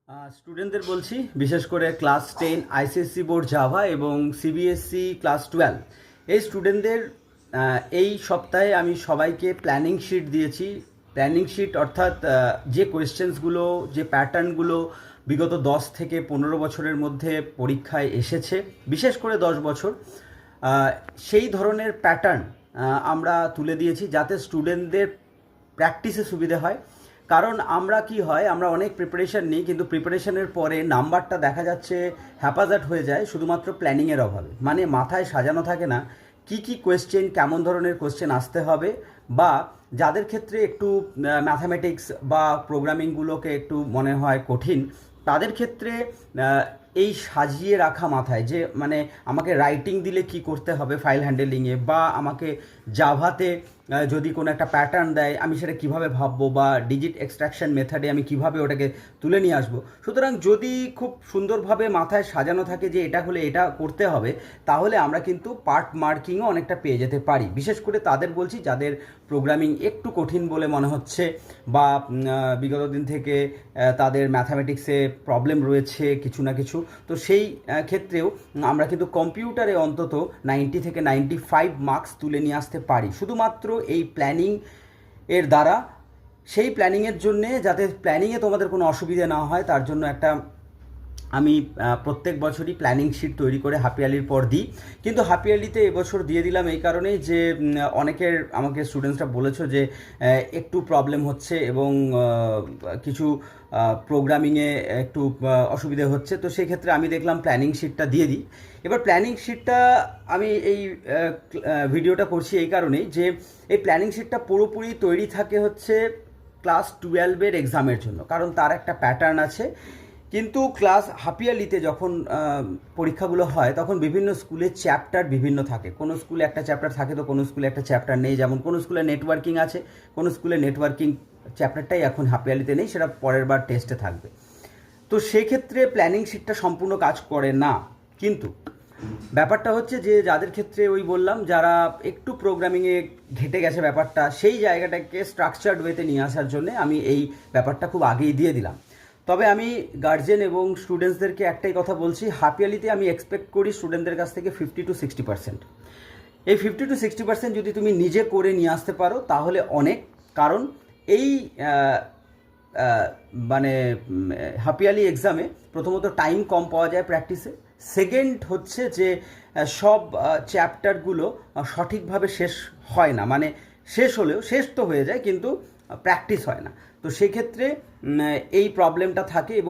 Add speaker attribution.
Speaker 1: স্টুডেন্টদের বলছি, বিশেষ করে ক্লাস 10 আইসিএসসি বোর্ড জাভা এবং সিবিএসসি ক্লাস 12 এই স্টুডেন্টদের এই সপ্তাহে আমি সবাইকে প্ল্যানিং শিট দিয়েছি। প্ল্যানিং শিট অর্থাৎ যে কোয়েশ্চেন্সগুলো, যে প্যাটার্নগুলো বিগত 10 থেকে 15 বছরের মধ্যে পরীক্ষায় এসেছে, বিশেষ করে 10 বছর, সেই ধরনের প্যাটার্ন আমরা তুলে দিয়েছি যাতে স্টুডেন্টদের প্র্যাকটিসে সুবিধে হয়। কারণ আমরা কি হয়, আমরা অনেক প্রিপারেশান নিই, কিন্তু প্রিপারেশনের পরে নাম্বারটা দেখা যাচ্ছে হ্যাপাজার্ট হয়ে যায় শুধুমাত্র প্ল্যানিংয়ের অভাবে। মানে মাথায় সাজানো থাকে না কি কি কোয়েশ্চেন, কেমন ধরনের কোয়েশ্চেন আসতে হবে, বা যাদের ক্ষেত্রে একটু ম্যাথামেটিক্স বা প্রোগ্রামিংগুলোকে একটু মনে হয় কঠিন, তাদের ক্ষেত্রে এই সাজিয়ে রাখা মাথায় যে মানে আমাকে রাইটিং দিলে কি করতে হবে ফাইল হ্যান্ডেলিংয়ে, বা আমাকে জাভাতে যদি কোনো একটা প্যাটার্ন দেয় আমি সেটা কিভাবে ভাববো, বা ডিজিট এক্সট্রাকশন মেথডে আমি কিভাবে ওটাকে তুলে নিয়ে আসবো। সুতরাং যদি খুব সুন্দরভাবে মাথায় সাজানো থাকে যে এটা হলে এটা করতে হবে, তাহলে আমরা কিন্তু পার্ট মার্কিংও অনেকটা পেয়ে যেতে পারি। বিশেষ করে তাদের বলছি যাদের প্রোগ্রামিং একটু কঠিন বলে মনে হচ্ছে, বা বিগত দিন থেকে তাদের ম্যাথামেটিক্সে প্রবলেম রয়েছে কিছু না কিছু। তো সেই ক্ষেত্রেও আমরা কিন্তু কম্পিউটারে অন্তত 90 থেকে 95 মার্কস তুলে নিয়ে আসতে পারি শুধুমাত্র এই প্ল্যানিং এর দ্বারা। সেই প্ল্যানিংয়ের জন্যে, যাতে প্ল্যানিংয়ে তোমাদের কোনো অসুবিধা না হয়, তার জন্য একটা আমি প্রত্যেক বছরই প্ল্যানিং শিট তৈরি করে হাফ ইয়ারলির পর দিই। কিন্তু হাফ ইয়ারলিতে এবছর দিয়ে দিলাম এই কারণেই যে অনেকের আমাকে স্টুডেন্টসরা বলেছো যে একটু প্রবলেম হচ্ছে এবং কিছু প্রোগ্রামিংয়ে একটু অসুবিধে হচ্ছে। তো সেই ক্ষেত্রে আমি দেখলাম প্ল্যানিং শিটটা দিয়ে দিই। এবার প্ল্যানিং শিটটা আমি এই ভিডিওটা করছি এই কারণেই যে এই প্ল্যানিং শিটটা পুরোপুরি তৈরি থাকে হচ্ছে ক্লাস 12-এর এক্সামের জন্য, কারণ তার একটা প্যাটার্ন আছে। কিন্তু ক্লাস হাফ ইয়ারলিতে যখন পরীক্ষাগুলো হয় তখন বিভিন্ন স্কুলে চ্যাপ্টার বিভিন্ন থাকে। কোনো স্কুলে একটা চ্যাপ্টার থাকে, তো কোনো স্কুলে একটা চ্যাপ্টার নেই। যেমন কোনো স্কুলে নেটওয়ার্কিং আছে, কোনো স্কুলে নেটওয়ার্কিং চ্যাপ্টারটাই এখন হাফ ইয়ারলিতে নেই, সেটা পরের বার টেস্টে থাকবে। তো সেক্ষেত্রে প্ল্যানিং শিটটা সম্পূর্ণ কাজ করে না। কিন্তু ব্যাপারটা হচ্ছে যে যাদের ক্ষেত্রে ওই বললাম যারা একটু প্রোগ্রামিংয়ে ঘেটে গেছে ব্যাপারটা, সেই জায়গাটাকে স্ট্রাকচার্ড ওয়েতে নিয়ে আসার জন্য আমি এই ব্যাপারটা খুব আগেই দিয়ে দিলাম। তবে আমি গার্জেন এবং স্টুডেন্টসদেরকে একটাই কথা বলছি, হাফ ইয়ারলিতে আমি এক্সপেক্ট করি স্টুডেন্টদের কাছ থেকে 50-60%। এই 50-60% যদি তুমি নিজে করে নিয়ে আসতে পারো তাহলে অনেক। কারণ এই মানে হাফ ইয়ারলি এক্সামে প্রথমত টাইম কম পাওয়া যায় প্র্যাকটিসে, সেকেন্ড হচ্ছে যে সব চ্যাপ্টারগুলো সঠিকভাবে শেষ হয় না। মানে শেষ হলেও, শেষ তো হয়ে যায় কিন্তু প্র্যাকটিস হয় না। তো সেক্ষেত্রে এই প্রবলেমটা থাকে।